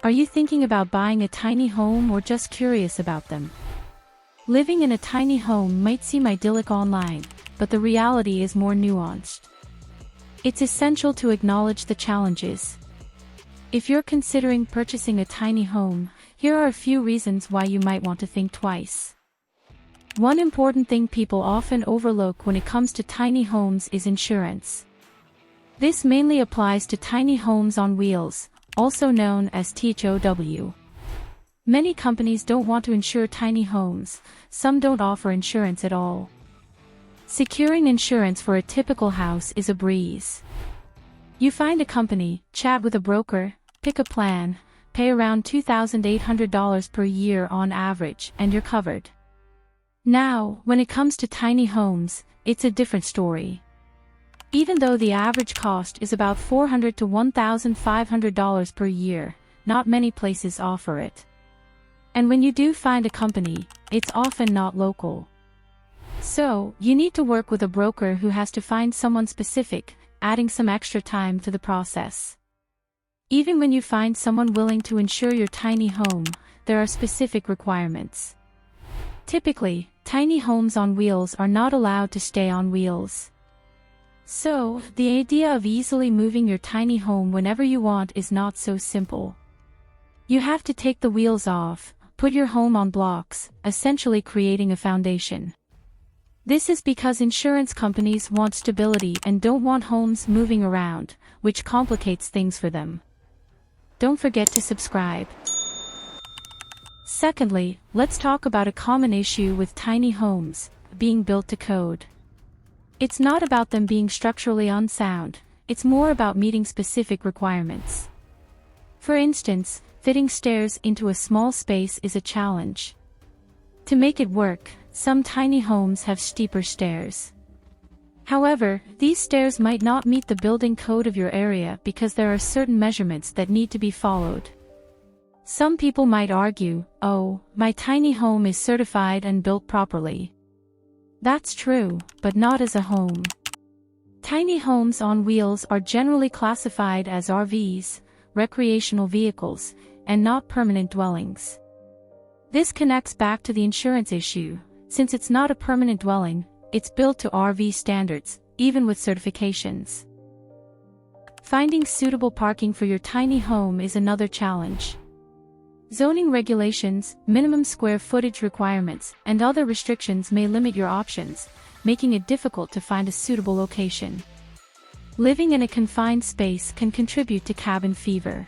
Are you thinking about buying a tiny home or just curious about them? Living in a tiny home might seem idyllic online, but the reality is more nuanced. It's essential to acknowledge the challenges. If you're considering purchasing a tiny home, here are a few reasons why you might want to think twice. One important thing people often overlook when it comes to tiny homes is insurance. This mainly applies to tiny homes on wheels, also known as THOW. Many companies don't want to insure tiny homes, some don't offer insurance at all. Securing insurance for a typical house is a breeze. You find a company, chat with a broker, pick a plan, pay around $2,800 per year on average, and you're covered. Now, when it comes to tiny homes, it's a different story. Even though the average cost is about $400 to $1,500 per year, not many places offer it. And when you do find a company, it's often not local. So, you need to work with a broker who has to find someone specific, adding some extra time to the process. Even when you find someone willing to insure your tiny home, there are specific requirements. Typically, tiny homes on wheels are not allowed to stay on wheels. So, the idea of easily moving your tiny home whenever you want is not so simple. You have to take the wheels off, put your home on blocks, essentially creating a foundation. This is because insurance companies want stability and don't want homes moving around, which complicates things for them. Don't forget to subscribe. Secondly, let's talk about a common issue with tiny homes, being built to code. It's not about them being structurally unsound, it's more about meeting specific requirements. For instance, fitting stairs into a small space is a challenge. To make it work, some tiny homes have steeper stairs. However, these stairs might not meet the building code of your area because there are certain measurements that need to be followed. Some people might argue, "Oh, my tiny home is certified and built properly." That's true, but not as a home. Tiny homes on wheels are generally classified as RVs, recreational vehicles, and not permanent dwellings. This connects back to the insurance issue. Since it's not a permanent dwelling, it's built to RV standards, even with certifications. Finding suitable parking for your tiny home is another challenge. Zoning regulations, minimum square footage requirements, and other restrictions may limit your options, making it difficult to find a suitable location. Living in a confined space can contribute to cabin fever.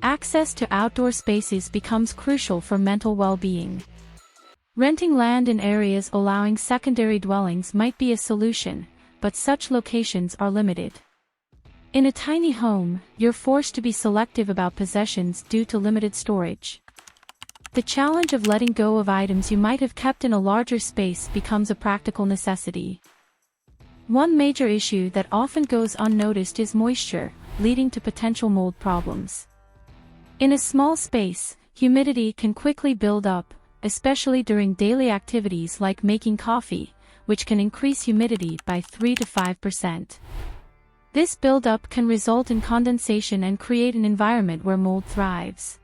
Access to outdoor spaces becomes crucial for mental well-being. Renting land in areas allowing secondary dwellings might be a solution, but such locations are limited. In a tiny home, you're forced to be selective about possessions due to limited storage. The challenge of letting go of items you might have kept in a larger space becomes a practical necessity. One major issue that often goes unnoticed is moisture, leading to potential mold problems. In a small space, humidity can quickly build up, especially during daily activities like making coffee, which can increase humidity by 3 to 5%. This buildup can result in condensation and create an environment where mold thrives.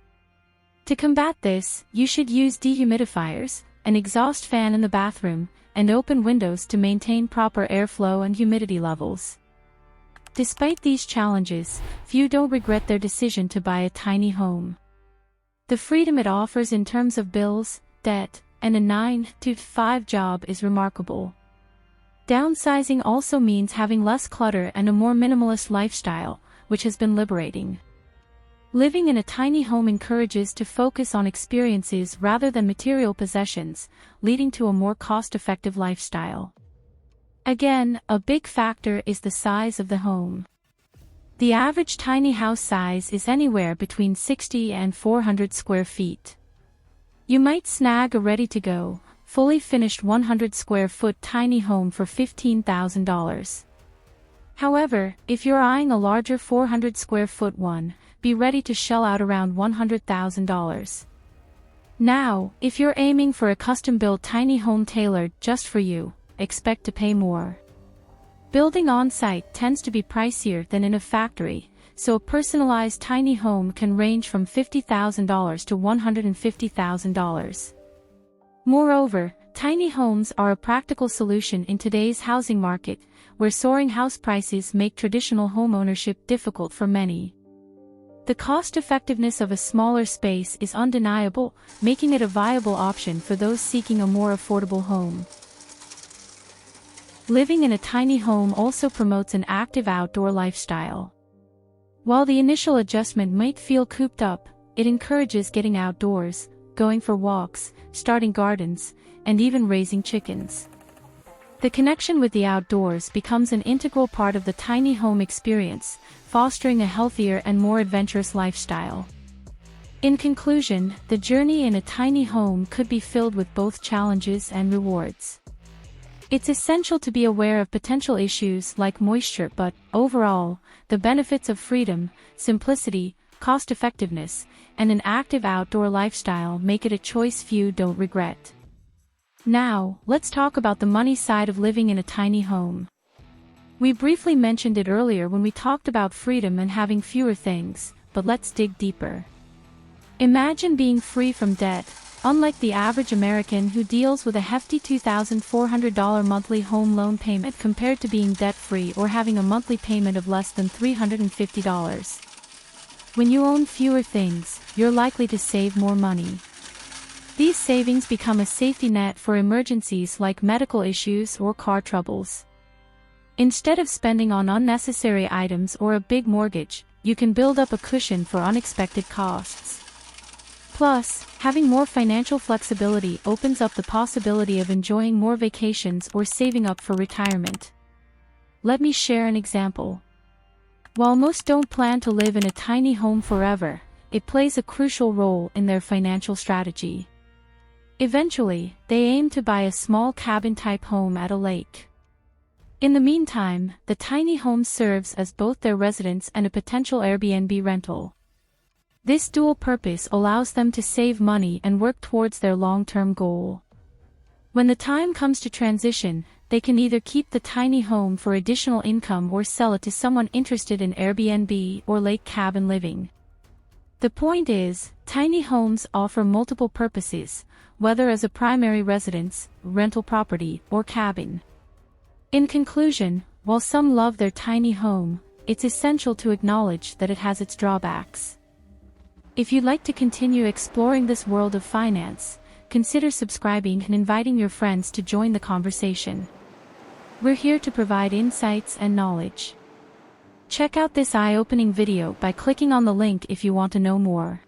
To combat this, you should use dehumidifiers, an exhaust fan in the bathroom, and open windows to maintain proper airflow and humidity levels. Despite these challenges, few don't regret their decision to buy a tiny home. The freedom it offers in terms of bills, debt, and a 9-to-5 job is remarkable. Downsizing also means having less clutter and a more minimalist lifestyle, which has been liberating. Living in a tiny home encourages to focus on experiences rather than material possessions, leading to a more cost-effective lifestyle. Again, a big factor is the size of the home. The average tiny house size is anywhere between 60 and 400 square feet. You might snag a ready-to-go, fully finished 100 square foot tiny home for $15,000. However, if you're eyeing a larger 400 square foot one, be ready to shell out around $100,000. Now, if you're aiming for a custom-built tiny home tailored just for you, expect to pay more. Building on-site tends to be pricier than in a factory, so a personalized tiny home can range from $50,000 to $150,000. Moreover, tiny homes are a practical solution in today's housing market, where soaring house prices make traditional homeownership difficult for many. The cost-effectiveness of a smaller space is undeniable, making it a viable option for those seeking a more affordable home. Living in a tiny home also promotes an active outdoor lifestyle. While the initial adjustment might feel cooped up, it encourages getting outdoors, going for walks, starting gardens, and even raising chickens. The connection with the outdoors becomes an integral part of the tiny home experience, fostering a healthier and more adventurous lifestyle. In conclusion, the journey in a tiny home could be filled with both challenges and rewards. It's essential to be aware of potential issues like moisture, but, overall, the benefits of freedom, simplicity, cost-effectiveness, and an active outdoor lifestyle make it a choice few don't regret. Now, let's talk about the money side of living in a tiny home. We briefly mentioned it earlier when we talked about freedom and having fewer things, but let's dig deeper. Imagine being free from debt, unlike the average American who deals with a hefty $2,400 monthly home loan payment compared to being debt-free or having a monthly payment of less than $350. When you own fewer things, you're likely to save more money. These savings become a safety net for emergencies like medical issues or car troubles. Instead of spending on unnecessary items or a big mortgage, you can build up a cushion for unexpected costs. Plus, having more financial flexibility opens up the possibility of enjoying more vacations or saving up for retirement. Let me share an example. While most don't plan to live in a tiny home forever, it plays a crucial role in their financial strategy. Eventually, they aim to buy a small cabin-type home at a lake. In the meantime, the tiny home serves as both their residence and a potential Airbnb rental. This dual purpose allows them to save money and work towards their long-term goal. When the time comes to transition, they can either keep the tiny home for additional income or sell it to someone interested in Airbnb or lake cabin living. The point is, tiny homes offer multiple purposes, whether as a primary residence, rental property, or cabin. In conclusion, while some love their tiny home, it's essential to acknowledge that it has its drawbacks. If you'd like to continue exploring this world of finance, consider subscribing and inviting your friends to join the conversation. We're here to provide insights and knowledge. Check out this eye-opening video by clicking on the link if you want to know more.